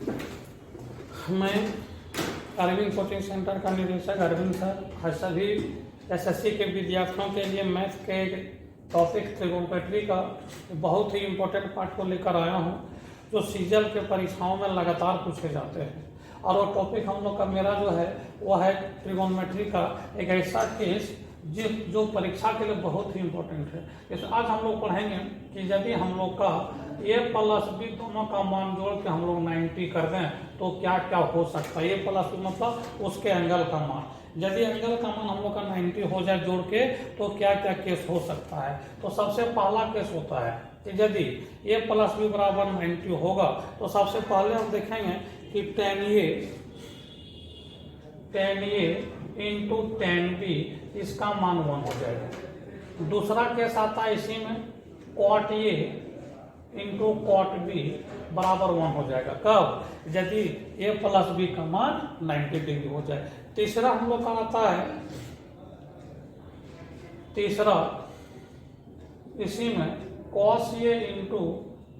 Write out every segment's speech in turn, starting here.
मैं Arvind coaching centre का निदेशक अरविंद सर सभी एसएससी के विद्यार्थियों के लिए मैथ के टॉपिक ट्रिगोनोमेट्री का बहुत ही इम्पोर्टेंट पार्ट को लेकर आया हूं, जो सीजल के परीक्षाओं में लगातार पूछे जाते हैं। और वो टॉपिक हम लोग का मेरा जो है वो है ट्रिगोनोमेट्री का एक ऐसा केस जो परीक्षा के लिए बहुत ही इम्पोर्टेंट है। जैसे आज हम लोग पढ़ेंगे कि यदि हम लोग का a प्लस b दोनों का मान जोड़ के हम लोग 90 कर दें तो क्या क्या हो सकता है। a प्लस b मतलब उसके एंगल का मान। यदि एंगल का मान हम लोग का 90 हो जाए जोड़ के तो क्या क्या केस हो सकता है। तो सबसे पहला केस होता है कि यदि a प्लस b बराबर 90 होगा तो सबसे पहले हम देखेंगे कि tan a into tan b इसका मान 1 हो जाएगा। दूसरा केस आता है इसी में cot a into cot b बराबर 1 हो जाएगा। कब? यदि a प्लस b का मान 90 डिग्री हो जाए। तीसरा हम लोग का आता है, तीसरा इसी में cos a into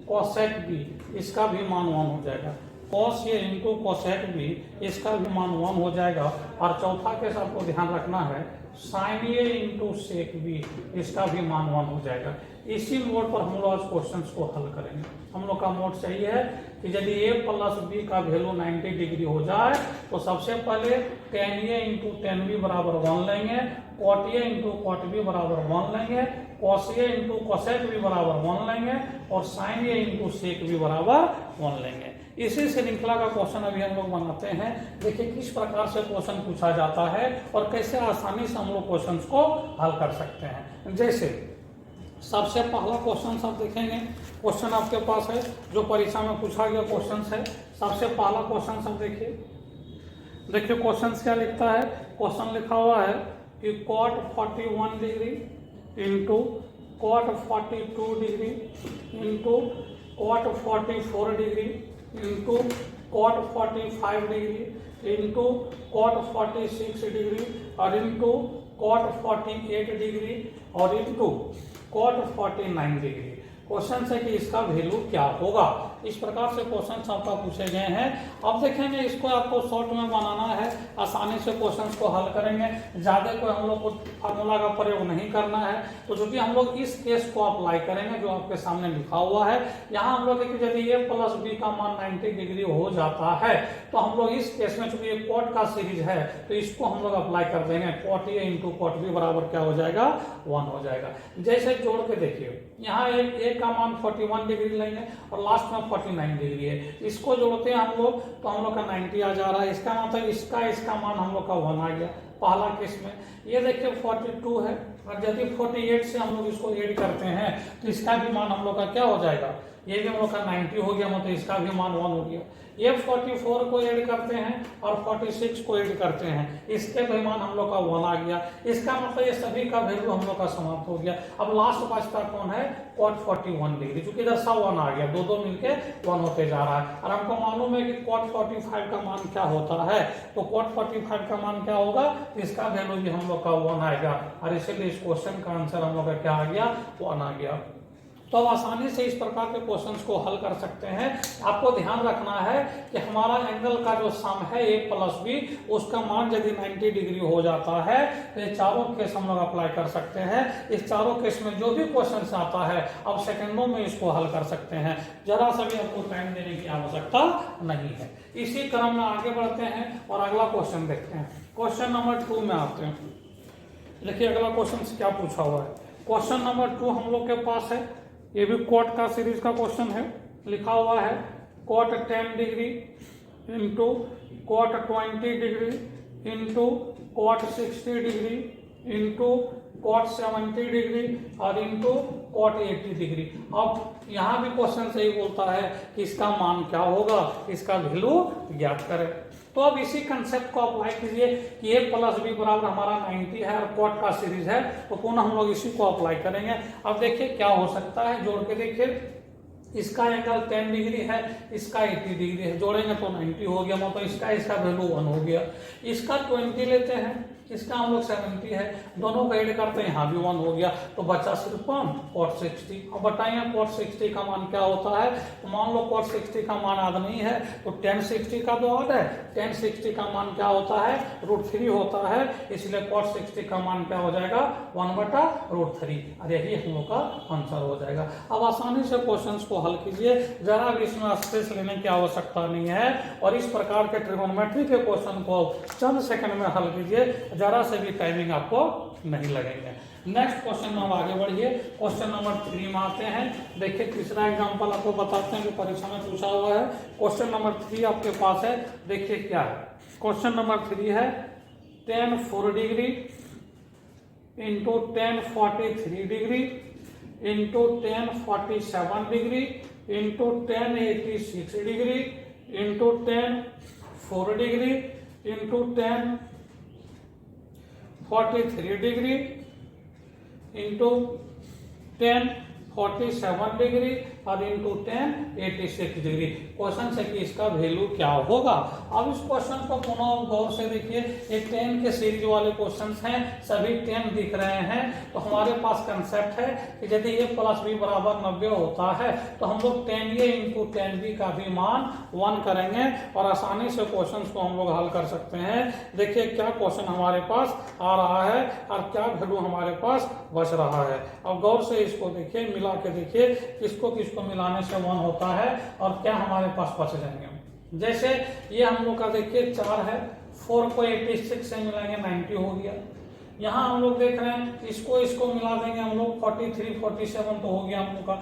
cosec b इसका भी मान 1 हो जाएगा। cos a into cosec b इसका भी मान 1 हो जाएगा। और चौथा केस आपको ध्यान रखना है sin a into sec b इसका भी मान 1 हो जाएगा। इसी मोड पर हम लोग आज क्वेश्चंस को हल करेंगे। हम लोग का मोड सही है कि यदि a प्लस b का वैल्यू 90 डिग्री हो जाए तो सबसे पहले tan a into tan b बराबर 1 लेंगे, cot a into cot b बराबर 1 लेंगे, cos a into cosec b बराबर 1 लेंगे और sin a into sec b बराबर 1 लेंगे। इसी श्रृंखला का क्वेश्चन अभी हम लोग बनाते हैं। देखिए किस प्रकार से क्वेश्चन पूछा जाता है और कैसे आसानी से हम लोग क्वेश्चन को हल कर सकते हैं। जैसे सबसे पहला क्वेश्चन आप देखेंगे, क्वेश्चन आपके पास है जो परीक्षा में पूछा गया क्वेश्चन है। सबसे पहला क्वेश्चन सब देखिए क्वेश्चन क्या लिखता है। क्वेश्चन लिखा हुआ है कि cot 41 degree into cot 42 degree into cot 44 degree into cot 45 degree into cot 46 degree और इंटू cot 48 डिग्री और इंटू cot 49 डिग्री। क्वेश्चन है कि इसका वैल्यू क्या होगा। इस प्रकार से क्वेश्चन आपका पूछे गए हैं। अब देखेंगे इसको आपको शॉर्ट में बनाना है, आसानी से क्वेश्चन को हल करेंगे। ज़्यादा कोई हम लोग को फार्मूला का प्रयोग नहीं करना है। तो चूंकि हम लोग इस केस को अप्लाई करेंगे जो आपके सामने लिखा हुआ है, यहाँ हम लोग देखिए यदि a प्लस b का मान 90 डिग्री हो जाता है तो हम लोग इस केस में चूंकि कॉट का सीरीज है तो इसको हम लोग अप्लाई कर देंगे। cot a into cot b बराबर क्या हो जाएगा 1 हो जाएगा। जैसे जोड़ के देखिए यहाँ a का मान 41 डिग्री लेंगे और लास्ट में 49 डिग्री है। इसको जोड़ते हैं हम लोग तो हम लोग का 90 आ जा रहा है। इसका मतलब इसका मान हम लोग का 1 आ गया पहला केस में। ये देखिए 42 है और यदि 48 से हम लोग इसको ऐड करते हैं तो इसका भी मान हम लोग का क्या हो जाएगा, ये भी हम लोग का 90 हो गया, मतलब इसका भी मान 1 हो गया। ये 44 को ऐड करते हैं और 46 को ऐड करते हैं, इसके भी मान हम लोग का 1 आ गया। इसका मतलब ये सभी का वैल्यू हम लोग का समाप्त हो गया। अब लास्ट बचता कौन है, cot 41 डिग्री, क्योंकि इधर सा 1 आ गया, दो मिलके 1 होते जा रहा है। और हमको मालूम है कि cot 45 का मान क्या होता है, तो cot 45 का मान क्या होगा, इसका वैल्यू भी हम लोग का 1 आएगा और इसीलिए इस क्वेश्चन का आंसर हम लोग का क्या आ गया, 1 आ गया। तो अब आसानी से इस प्रकार के क्वेश्चंस को हल कर सकते हैं। आपको ध्यान रखना है कि हमारा एंगल का जो सम है a प्लस b उसका मान यदि 90 डिग्री हो जाता है तो ये चारों केस हम लोग अप्लाई कर सकते हैं। इस चारों केस में जो भी क्वेश्चन आता है अब सेकंडों में इसको हल कर सकते हैं, जरा सा भी आपको टाइम देने की आवश्यकता नहीं है। इसी क्रम में आगे बढ़ते हैं और अगला क्वेश्चन देखते हैं। क्वेश्चन नंबर 2 में आते हैं। देखिए अगला क्वेश्चन क्या पूछा हुआ है। क्वेश्चन नंबर 2 हम लोग के पास है, ये भी कॉट का सीरीज का क्वेश्चन है। लिखा हुआ है cot 10 degree into cot 20 degree into cot 60 degree into cot 70 degree और इंटू cot 80 डिग्री। अब यहाँ भी क्वेश्चन सही बोलता है कि इसका मान क्या होगा, इसका वैल्यू ज्ञात करें। तो अब इसी कंसेप्ट को अप्लाई कीजिए कि a प्लस b बराबर हमारा 90 है और cot का सीरीज है, तो पुनः हम लोग इसी को अप्लाई करेंगे। अब देखिए क्या हो सकता है, जोड़ के देखिए इसका एंगल 10 डिग्री है, इसका 80 डिग्री है, जोड़ेंगे तो 90 हो गया, मतलब इसका वैल्यू 1 हो गया। इसका 20 लेते हैं इसका हम लोग 70 है, दोनों को ऐड करते हैं, यहाँ भी 1 हो गया, तो बचा सिर्फ cot 60। अब बताइए cot 60 का मान क्या होता है। तो मान लो cot 60 का मान याद नहीं है तो tan 60 का तो याद है, tan 60 का मान क्या होता है, √3 होता है, इसलिए cot 60 का मान क्या हो जाएगा 1/√3, और यही हम लोग का आंसर हो जाएगा। अब आसानी से क्वेश्चंस को हल कीजिए, जरा भी इसमें स्ट्रेस लेने की आवश्यकता नहीं है, और इस प्रकार के ट्रिगोनोमेट्री के क्वेश्चन को चंद सेकंड में हल कीजिए, जरा से भी टाइमिंग आपको नहीं लगेंगे। नेक्स्ट क्वेश्चन में हम आगे बढ़िए, क्वेश्चन नंबर 3 में आते हैं। देखिए तीसरा एग्जांपल आपको बताते हैं कि परीक्षा में पूछा हुआ है। क्वेश्चन नंबर 3 आपके पास है, देखिए क्या है। क्वेश्चन नंबर 3 है tan 4 degree into tan 43 degree into tan 47 degree into tan 86 degree into tan 4 degree into tan 43 degree into tan 47 degree और इंटू tan 86 डिग्री। क्वेश्चन है कि इसका वैल्यू क्या होगा। अब इस क्वेश्चन को पुनः गौर से देखिए, ये 10 के सीरीज वाले क्वेश्चंस हैं, सभी 10 दिख रहे हैं, तो हमारे पास कंसेप्ट है कि यदि a प्लस बी बराबर 90 होता है तो हम लोग 10a इंटू 10b का भी मान 1 करेंगे और आसानी से क्वेश्चन को हम लोग हल कर सकते हैं। देखिए क्या क्वेश्चन हमारे पास आ रहा है और क्या वैल्यू हमारे पास बच रहा है। अब गौर से इसको देखिए, मिला के देखिए, किसको किसको मिलाने से 1 होता है और क्या हमारे पास बच जाएंगे। जैसे ये हम लोग का देखिए 4 है, 4 को 86 से मिलाएंगे 90 हो गया। यहाँ हम लोग देख रहे हैं इसको मिला देंगे हम लोग 43 47 तो हो गया हम लोग का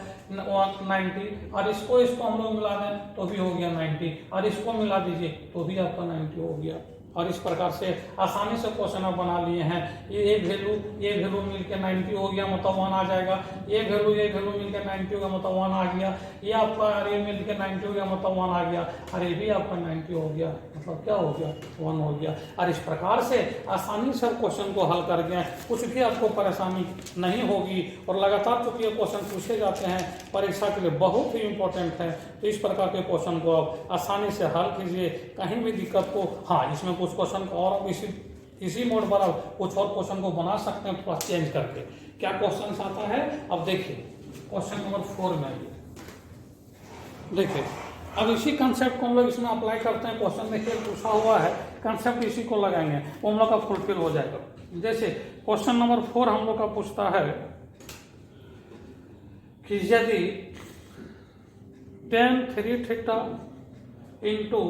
90, और इसको हम लोग मिला दें तो भी हो गया 90, और इसको मिला दीजिए तो भी आपका 90 हो गया। और इस प्रकार से आसानी से क्वेश्चन आप बना लिए हैं। ये वैल्यू मिलके 90 हो गया, मतलब 1 आ जाएगा। ये वैल्यू मिलके 90 हो गया, मतलब 1 आ गया। ये आपका ये मिलके 90 हो गया, मतलब 1 आ गया, और ये भी आपका 90 हो गया, मतलब क्या हो गया 1 हो गया। और इस प्रकार से आसानी से क्वेश्चन को हल कर गए, कुछ भी आपको परेशानी नहीं होगी। और लगातार चूंकि ये क्वेश्चन पूछे जाते हैं परीक्षा के लिए बहुत ही इंपॉर्टेंट है, तो इस प्रकार के क्वेश्चन को आप आसानी से हल कीजिए। कहीं भी दिक्कत को, हाँ इसमें कुछ क्वेश्चन को और इसी मोड पर आप कुछ और क्वेश्चन को बना सकते हैं, थोड़ा चेंज करके। क्या क्वेश्चन आता है अब देखिए, क्वेश्चन नंबर 4 में देखिए, अब इसी कंसेप्ट को हम लोग इसमें अप्लाई करते हैं। क्वेश्चन देखिए पूछा हुआ है, कंसेप्ट इसी को लगाएंगे, वो हम लोग का फुलफिल हो जाएगा। जैसे क्वेश्चन नंबर 4 हम लोग का पूछता है कि यदि tan 3 theta into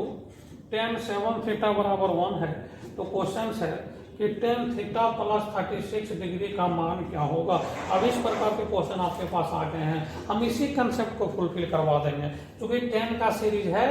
tan 7 theta बराबर 1 है, तो क्वेश्चन है कि tan थीटा प्लस 36 डिग्री का मान क्या होगा। अब इस प्रकार के क्वेश्चन आपके पास आ गए हैं, हम इसी कंसेप्ट को फुलफिल करवा देंगे। क्योंकि tan का सीरीज है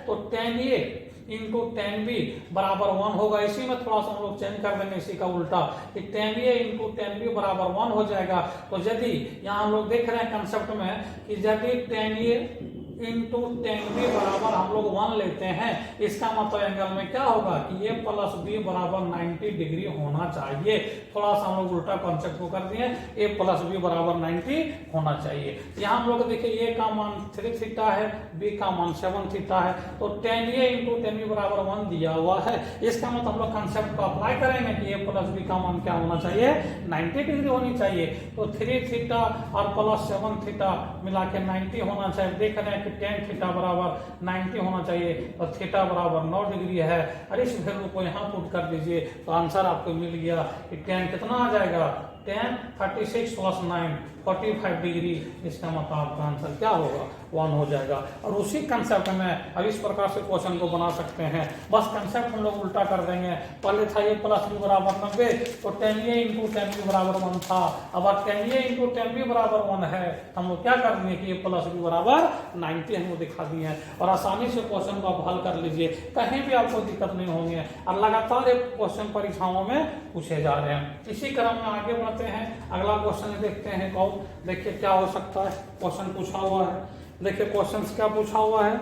तो tan a into tan b बराबर 1 होगा। इसी में थोड़ा सा हम लोग चेंज कर देंगे, इसी का उल्टा कि tan a into tan b बराबर 1 हो जाएगा। तो यदि यहाँ हम लोग देख रहे हैं कंसेप्ट में कि यदि tan a into tan b बराबर हम लोग 1 लेते हैं, इसका मतलब एंगल में क्या होगा कि a प्लस b बराबर 90 डिग्री होना चाहिए। थोड़ा सा हम लोग उल्टा कॉन्सेप्ट को कर दिए, a प्लस b बराबर 90 होना चाहिए। यहाँ हम लोग देखिए a का मान 3 थीटा है, b का मान 7 थीटा है, तो tan a into tan b बराबर 1 दिया हुआ है। इसका मतलब हम लोग कंसेप्ट को अप्लाई करेंगे कि a प्लस b का मान क्या होना चाहिए 90 डिग्री होनी चाहिए। तो 3 थीटा और प्लस 7 थीटा मिला के 90 होना चाहिए। देख रहे हैं कि tan थीटा बराबर 90 होना चाहिए, तो थीटा बराबर 9 डिग्री है, और इस वैल्यू को यहाँ पुट कर दीजिए तो आंसर आपको मिल गया कि tan कितना आ जाएगा, tan 36 प्लस 9 45 डिग्री। इसका मतलब आपका आंसर क्या होगा 1 हो जाएगा। और उसी कंसेप्ट में अब इस प्रकार से क्वेश्चन को बना सकते हैं, बस कंसेप्ट हम लोग उल्टा कर देंगे। पहले था a प्लस b बराबर 90, तो tan a into tan b बराबर 1 था। अब tan a into tan b बराबर 1 है, हम लोग क्या कर दिए कि a प्लस b बराबर 90 हम लोग दिखा दिए हैं। और आसानी से क्वेश्चन को आप हल कर लीजिए, कहीं भी आपको दिक्कत नहीं होंगे। और लगातार एक क्वेश्चन परीक्षाओं में पूछे जा रहे हैं। इसी क्रम में आगे बढ़ते हैं, अगला क्वेश्चन देखते हैं। कौन देखिए क्या हो सकता है, क्वेश्चन पूछा हुआ है। देखिए क्वेश्चन क्या पूछा हुआ है,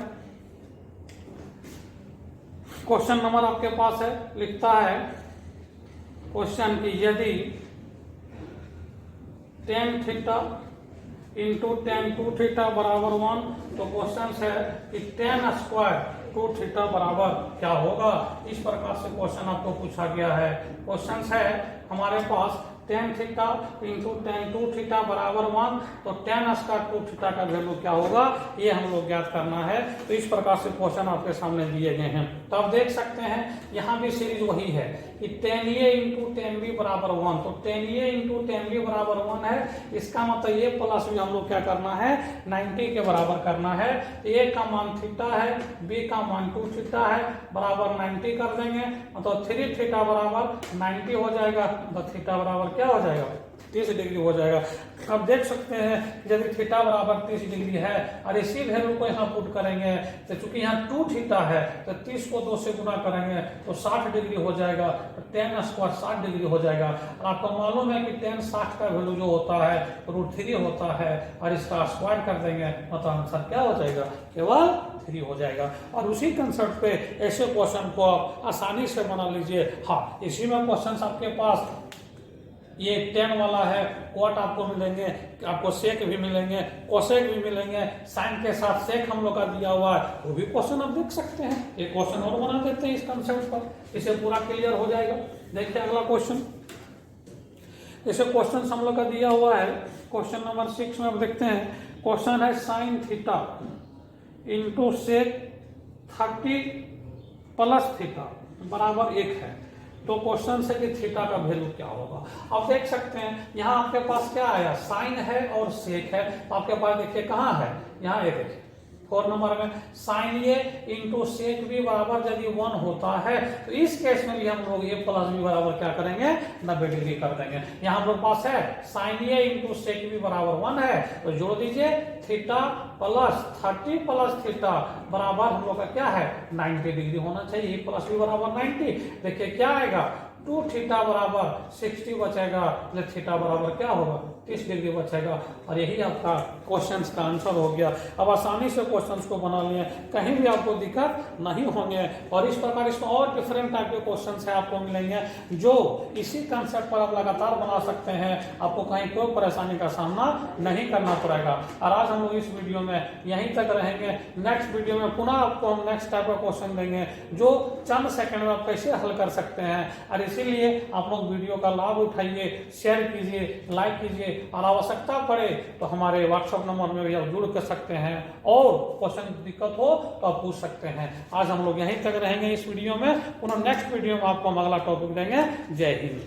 क्वेश्चन नंबर आपके पास है, लिखता है क्वेश्चन की यदि tan theta into tan 2 theta बराबर 1, तो क्वेश्चन है कि tan स्क्वायर 2 थीटा बराबर क्या होगा। इस प्रकार से क्वेश्चन आपको पूछा गया है। क्वेश्चन है हमारे पास tan theta into tan 2 theta बराबर 1, तो tan स्क्वायर 2 थीटा का वैल्यू क्या होगा ये हम लोग ज्ञात करना है। तो इस प्रकार से क्वेश्चन आपके सामने दिए गए हैं। तो आप देख सकते हैं यहाँ भी सीरीज वही है कि tan a into tan b बराबर 1, तो tan a into tan b बराबर 1 है। इसका मतलब ये प्लस भी हम लोग क्या करना है 90 के बराबर करना है। a का मान थीटा है, b का मान 2 थीटा है, बराबर 90 कर देंगे, मतलब 3 थीटा बराबर 90 हो जाएगा। तो थीटा बराबर क्या हो जाएगा 30 डिग्री हो जाएगा। अब देख सकते हैं यदि थीटा बराबर 30 डिग्री है और इसी वैल्यू को यहाँ पुट करेंगे तो चूंकि यहाँ 2 थीटा है तो 30 को 2 से गुना करेंगे तो 60 डिग्री हो जाएगा। तो tan स्क्वायर 60 डिग्री हो जाएगा। और आपको मालूम है कि tan 60 का वैल्यू जो होता है √3 होता है और इसका स्क्वायर कर देंगे मतलब आंसर क्या हो जाएगा केवल 3 हो जाएगा। और उसी कंसेप्ट पे ऐसे क्वेश्चन को आप आसानी से बना लीजिए। हाँ, इसी में क्वेश्चन आपके पास ये tan वाला है, कॉट आपको मिलेंगे, आपको सेक भी मिलेंगे, कोसेक भी मिलेंगे, साइन के साथ सेक हम लोग का दिया हुआ है, वो भी क्वेश्चन आप देख सकते हैं। एक क्वेश्चन और बना देते हैं इस कंसेप्ट पर, इसे पूरा क्लियर हो जाएगा। देखिए अगला क्वेश्चन, इसे क्वेश्चन हम लोग का दिया हुआ है। क्वेश्चन नंबर 6 में आप देखते हैं, क्वेश्चन है sine theta into sec 30 plus theta बराबर 1 है। तो क्वेश्चन से कि थीटा का वैल्यू क्या होगा। आप देख सकते हैं यहाँ आपके पास क्या आया साइन है और सेक है। तो आपके पास देखिए कहाँ है, यहाँ ये देखिए 4 नंबर में साइन ए इंटू सेक बी बराबर यदि 1 होता है तो इस केस में भी हम लोग ए प्लस बी बराबर क्या करेंगे 90 डिग्री कर देंगे। यहाँ पर पास है साइन ए इंटू सेक बी बराबर 1 है तो जोड़ दीजिए थीटा प्लस 30 प्लस थीटा बराबर हम लोग का क्या है 90 डिग्री होना चाहिए। प्लस बी बराबर 90, देखिए क्या आएगा 2 थीटा बराबर 60 बचेगा, थीटा बराबर क्या होगा 30 डिग्री बचेगा। और यही आपका क्वेश्चंस का आंसर हो गया। अब आसानी से क्वेश्चंस को बना लिए, कहीं भी आपको दिक्कत नहीं होंगे। और इस प्रकार इसमें और डिफरेंट टाइप के क्वेश्चंस है आपको मिलेंगे जो इसी कंसेप्ट पर आप लगातार बना सकते हैं। आपको कहीं कोई परेशानी का सामना नहीं करना पड़ेगा। और आज हम लोग इस वीडियो में यहीं तक रहेंगे। नेक्स्ट वीडियो में पुनः आपको हम नेक्स्ट टाइप का क्वेश्चन देंगे जो चंद सेकंड में आप कैसे हल कर सकते हैं। और इसीलिए आप लोग वीडियो का लाभ उठाइए, शेयर कीजिए, लाइक कीजिए, और आवश्यकता पड़े तो हमारे व्हाट्सएप नंबर में भी आप जुड़ कर सकते हैं और क्वेश्चन दिक्कत हो तो आप पूछ सकते हैं। आज हम लोग यहीं तक रहेंगे इस वीडियो में, पुनः नेक्स्ट वीडियो में आपको हम अगला टॉपिक देंगे। जय हिंद।